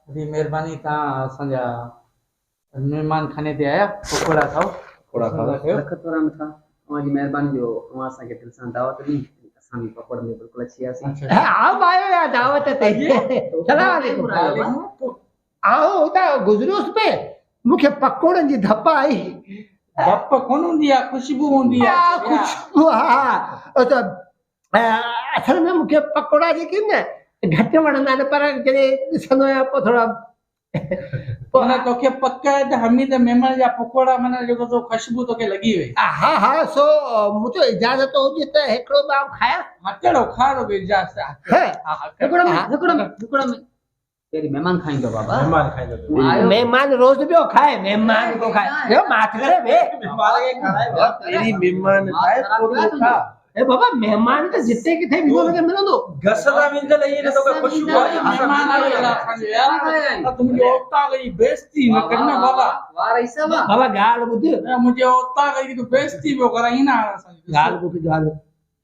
जी मेहरबानी तव्हां असांजा मेहमान खाने ते आया पकोड़ा खाओ पकोड़ा खाओ लखत वारा मिठा तव्हांजी महिरबानी जो तव्हां असांखे दिलि सां दावत ॾिनी असां बि पकोड़नि में बिल्कुलु अची वियासीं आप आयो या दावत ते सलाम अलैकुम आओ उता गुजरोस पे मुखे पकोड़न जी धप आई धप कोन हूंदी आहे खुशबू हूंदी आहे खुशबू हा तो असल में मुखे पकोड़ा जेके न घटि वणंदा आहिनि पर जॾहिं ॾिसंदो आहियां पोइ थोरा माना तोखे पक आहे त हमीद मेमण जा पकोड़ा माना जेको तो खुशबू तोखे लॻी वई हा हा सो मुंहिंजो इजाज़त हुजे त हिकिड़ो ॿ खाया हटड़ो खारो बि इजाज़त आहे हिकिड़ो में तेरी महिमान खाईंदो बाबा मेहमान खाईंदो मेहमान रोज ॿियो खाए मेहमान को खाए ॿियो माथ करे वे तेरी मेहमान खाए तो खा ए बाबा मेहमान त जिते किथे बि हुनखे मिलंदो गसला विंदल ये न तो खुशबू आई मेहमान आया असांजे यार त तुंहिंजी औता गई बेइज्जती न करना बाबा वाह रईसा वाह बाबा ॻाल्हि ॿुध मुंहिंजे औता गई तूं बेइज्जती पियो कराई न असांजी ॻाल्हि ॿुध ॻाल्हि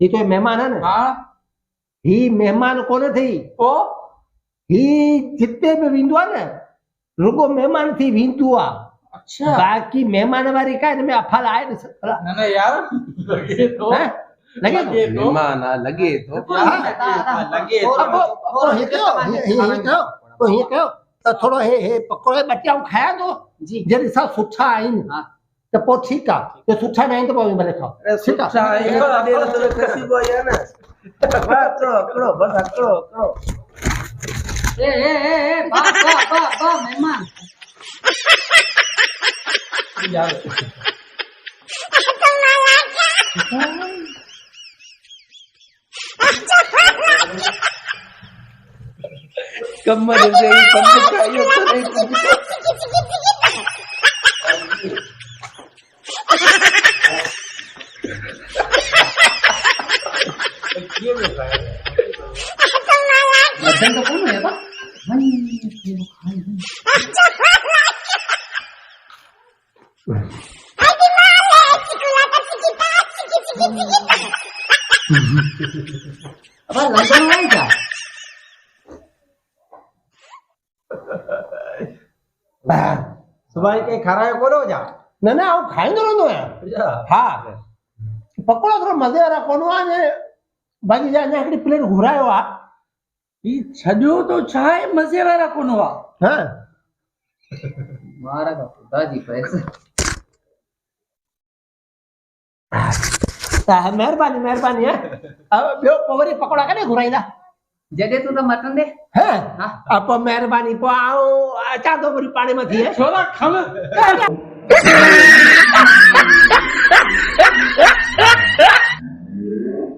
ही तो मेहमान है न हा ही मेहमान कोन थी पोइ ही जिते बि वेंदो आहे न रुगो मेहमान थी वेंदो आहे अच्छा बाक़ी मेहमान वारी का हिन में अफल आहे ॾिस न यार लॻे थो लॻे थो मेहमान लगे तो लगे तो हीअं कयो त थोरो हे पकोड़े ॿटियाऊं खाया थो जी जॾहिं ॾिसां सुठा आहिनि त पोइ ठीकु आहे जे सुठा न आहिनि त पोइ भले खाओ ठीकु आहे अच्छा ये तो खुशबू आई है ना बस करो बस करो ए बा मेहमान कमर से ही सब खाइयो तो नहीं मदन तो कौन है बा भाई ये लोग खाए अब लंदन में जा सुभाई के खारायो कोलो जा न न आउं खाईंदो रहंदो आहियां हा पकोड़ा थोरो मज़े वारा कोन हुआ ने भाॼी जा अञा हिकिड़ी प्लेट घुरायो आहे ही छॾियो तो छा आहे मज़े वारा कोन हुआ हा मारा का खुदा जी पैसे त महिरबानी महिरबानी है अब ॿियो पोइ वरी पकोड़ा कॾहिं घुराईंदा जॾहिं तूं त मटन दे हा पोइ महिरबानी पोइ आउं अचां थो वरी पाणी में थी छोरा खम